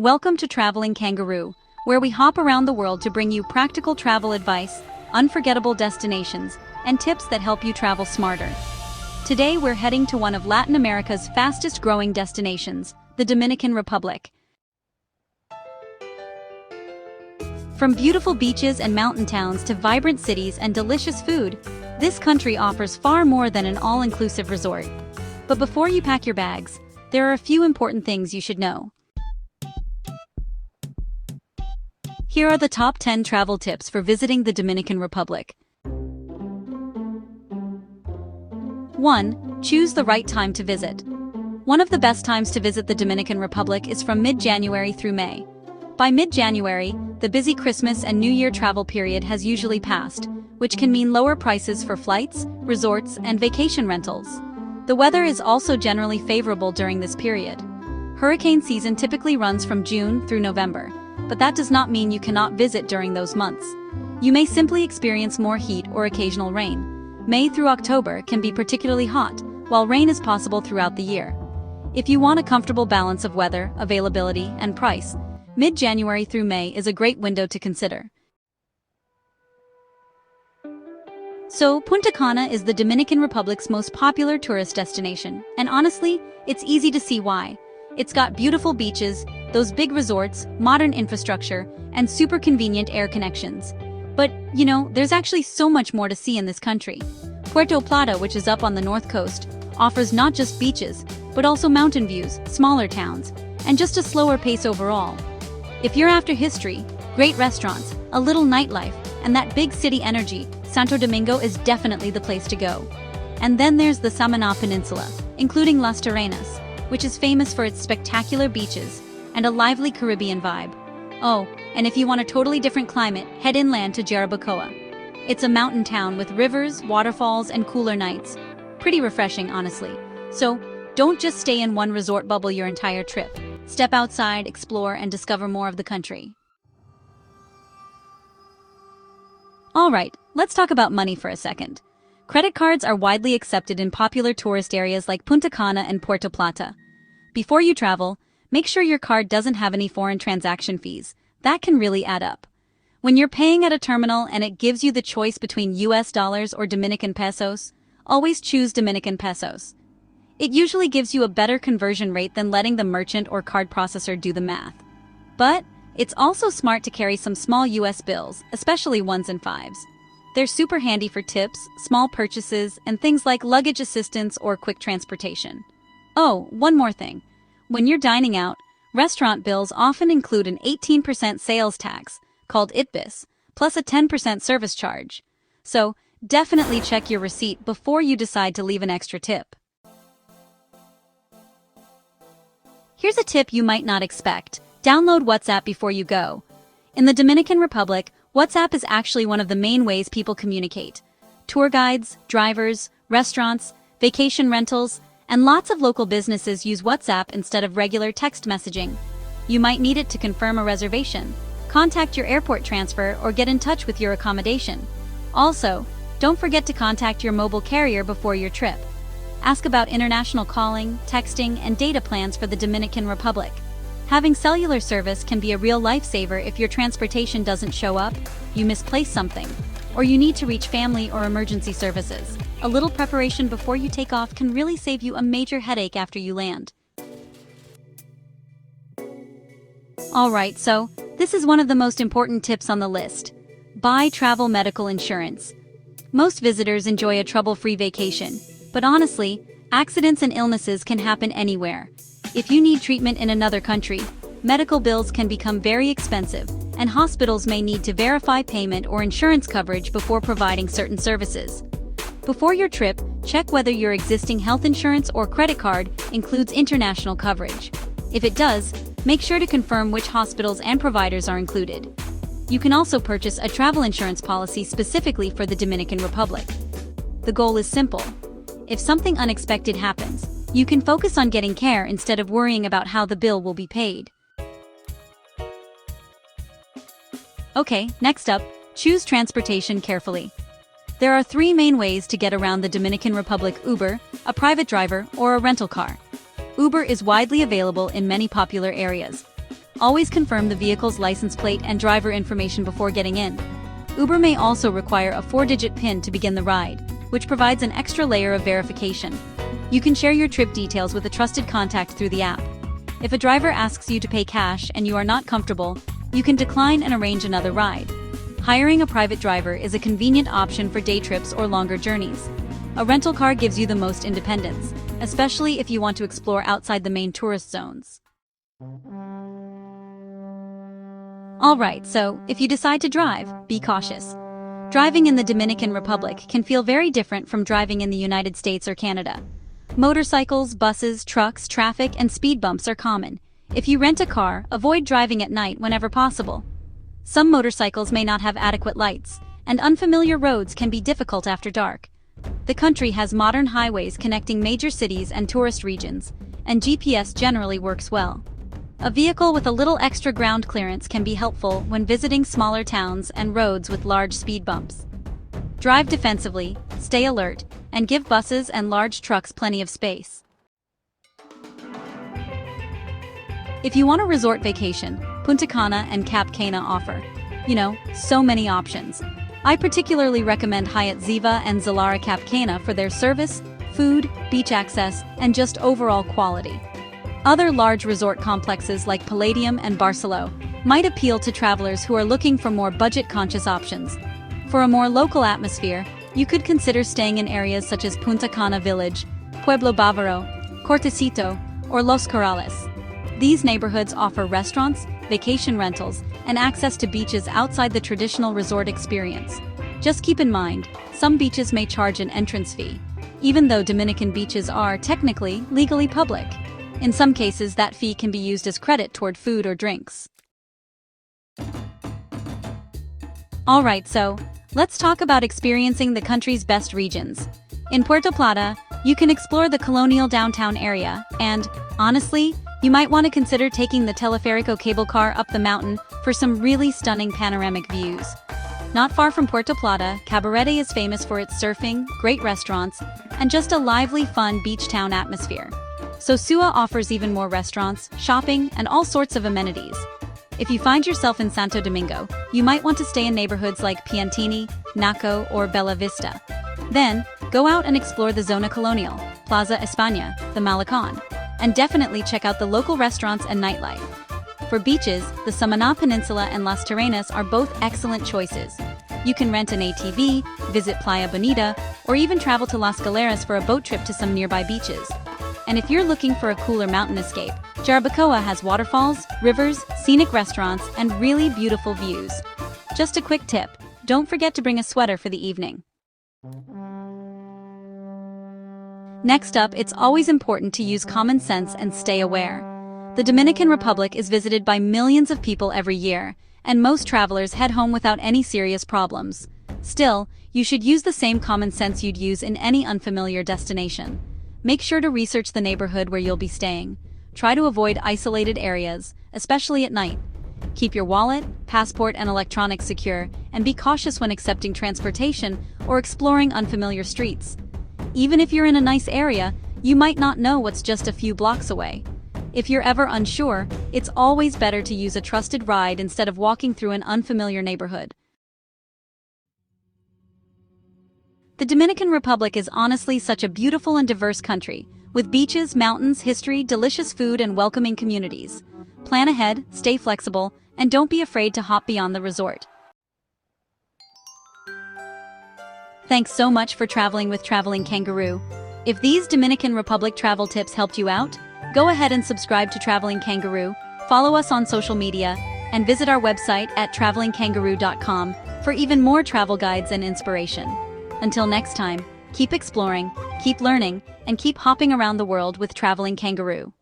Welcome to Traveling Kangaroo, where we hop around the world to bring you practical travel advice, unforgettable destinations, and tips that help you travel smarter. Today we're heading to one of Latin America's fastest-growing destinations, the Dominican Republic. From beautiful beaches and mountain towns to vibrant cities and delicious food, this country offers far more than an all-inclusive resort. But before you pack your bags, there are a few important things you should know. Here are the top 10 travel tips for visiting the Dominican Republic. 1. Choose the right time to visit. One of the best times to visit the Dominican Republic is from mid-January through May. By mid-January, the busy Christmas and New Year travel period has usually passed, which can mean lower prices for flights, resorts, and vacation rentals. The weather is also generally favorable during this period. Hurricane season typically runs from June through November, but that does not mean you cannot visit during those months. You may simply experience more heat or occasional rain. May through October can be particularly hot, while rain is possible throughout the year. If you want a comfortable balance of weather, availability, and price, mid-January through May is a great window to consider. So, Punta Cana is the Dominican Republic's most popular tourist destination, and honestly, it's easy to see why. It's got beautiful beaches, those big resorts, modern infrastructure, and super convenient air connections. But, there's actually so much more to see in this country. Puerto Plata, which is up on the north coast, offers not just beaches, but also mountain views, smaller towns, and just a slower pace overall. If you're after history, great restaurants, a little nightlife, and that big city energy, Santo Domingo is definitely the place to go. And then there's the Samaná Peninsula, including Las Terrenas, which is famous for its spectacular beaches and a lively Caribbean vibe. Oh, and if you want a totally different climate, head inland to Jarabacoa. It's a mountain town with rivers, waterfalls, and cooler nights. Pretty refreshing, honestly. So, don't just stay in one resort bubble your entire trip. Step outside, explore, and discover more of the country. Alright, let's talk about money for a second. Credit cards are widely accepted in popular tourist areas like Punta Cana and Puerto Plata. Before you travel, make sure your card doesn't have any foreign transaction fees. That can really add up. When you're paying at a terminal and it gives you the choice between US dollars or Dominican pesos, always choose Dominican pesos. It usually gives you a better conversion rate than letting the merchant or card processor do the math. But it's also smart to carry some small US bills, especially 1s and 5s. They're super handy for tips, small purchases, and things like luggage assistance or quick transportation. Oh, one more thing. When you're dining out, restaurant bills often include an 18% sales tax, called ITBIS, plus a 10% service charge. So, definitely check your receipt before you decide to leave an extra tip. Here's a tip you might not expect. Download WhatsApp before you go. In the Dominican Republic, WhatsApp is actually one of the main ways people communicate. Tour guides, drivers, restaurants, vacation rentals, and lots of local businesses use WhatsApp instead of regular text messaging. You might need it to confirm a reservation, contact your airport transfer, or get in touch with your accommodation. Also, don't forget to contact your mobile carrier before your trip. Ask about international calling, texting, and data plans for the Dominican Republic. Having cellular service can be a real lifesaver if your transportation doesn't show up, you misplace something, or you need to reach family or emergency services. A little preparation before you take off can really save you a major headache after you land. Alright, so this is one of the most important tips on the list. Buy travel medical insurance. Most visitors enjoy a trouble-free vacation, but honestly, accidents and illnesses can happen anywhere. If you need treatment in another country, medical bills can become very expensive, and hospitals may need to verify payment or insurance coverage before providing certain services. Before your trip, check whether your existing health insurance or credit card includes international coverage. If it does, make sure to confirm which hospitals and providers are included. You can also purchase a travel insurance policy specifically for the Dominican Republic. The goal is simple. If something unexpected happens, you can focus on getting care instead of worrying about how the bill will be paid. Okay, next up, choose transportation carefully. There are 3 main ways to get around the Dominican Republic: Uber, a private driver, or a rental car. Uber is widely available in many popular areas. Always confirm the vehicle's license plate and driver information before getting in. Uber may also require a 4-digit PIN to begin the ride, which provides an extra layer of verification. You can share your trip details with a trusted contact through the app. If a driver asks you to pay cash and you are not comfortable, you can decline and arrange another ride. Hiring a private driver is a convenient option for day trips or longer journeys. A rental car gives you the most independence, especially if you want to explore outside the main tourist zones. Alright, so if you decide to drive, be cautious. Driving in the Dominican Republic can feel very different from driving in the United States or Canada. Motorcycles, buses, trucks, traffic, and speed bumps are common. If you rent a car, avoid driving at night whenever possible. Some motorcycles may not have adequate lights, and unfamiliar roads can be difficult after dark. The country has modern highways connecting major cities and tourist regions, and GPS generally works well. A vehicle with a little extra ground clearance can be helpful when visiting smaller towns and roads with large speed bumps. Drive defensively, stay alert, and give buses and large trucks plenty of space. If you want a resort vacation, Punta Cana and Cap Cana offer, so many options. I particularly recommend Hyatt Ziva and Zilara Cap Cana for their service, food, beach access, and just overall quality. Other large resort complexes like Palladium and Barceló might appeal to travelers who are looking for more budget-conscious options. For a more local atmosphere, you could consider staying in areas such as Punta Cana Village, Pueblo Bávaro, Cortecito, or Los Corrales. These neighborhoods offer restaurants, vacation rentals, and access to beaches outside the traditional resort experience. Just keep in mind, some beaches may charge an entrance fee, even though Dominican beaches are technically legally public. In some cases, that fee can be used as credit toward food or drinks. Alright, so let's talk about experiencing the country's best regions. In Puerto Plata, you can explore the colonial downtown area, and, honestly, you might want to consider taking the Teleférico cable car up the mountain for some really stunning panoramic views. Not far from Puerto Plata, Cabarete is famous for its surfing, great restaurants, and just a lively, fun beach town atmosphere. So Sua offers even more restaurants, shopping, and all sorts of amenities. If you find yourself in Santo Domingo, you might want to stay in neighborhoods like Piantini, Naco, or Bella Vista. Then, go out and explore the Zona Colonial, Plaza España, the Malecón, and definitely check out the local restaurants and nightlife. For beaches, the Samaná Peninsula and Las Terrenas are both excellent choices. You can rent an ATV, visit Playa Bonita, or even travel to Las Galeras for a boat trip to some nearby beaches. And if you're looking for a cooler mountain escape, Jarabacoa has waterfalls, rivers, scenic restaurants, and really beautiful views. Just a quick tip, don't forget to bring a sweater for the evening. Next up, it's always important to use common sense and stay aware. The Dominican Republic is visited by millions of people every year, and most travelers head home without any serious problems. Still, you should use the same common sense you'd use in any unfamiliar destination. Make sure to research the neighborhood where you'll be staying. Try to avoid isolated areas, especially at night. Keep your wallet, passport, and electronics secure, and be cautious when accepting transportation or exploring unfamiliar streets. Even if you're in a nice area, you might not know what's just a few blocks away. If you're ever unsure, it's always better to use a trusted ride instead of walking through an unfamiliar neighborhood. The Dominican Republic is honestly such a beautiful and diverse country, with beaches, mountains, history, delicious food, and welcoming communities. Plan ahead, stay flexible, and don't be afraid to hop beyond the resort. Thanks so much for traveling with Traveling Kangaroo. If these Dominican Republic travel tips helped you out, go ahead and subscribe to Traveling Kangaroo, follow us on social media, and visit our website at travelingkangaroo.com for even more travel guides and inspiration. Until next time, keep exploring, keep learning, and keep hopping around the world with Traveling Kangaroo.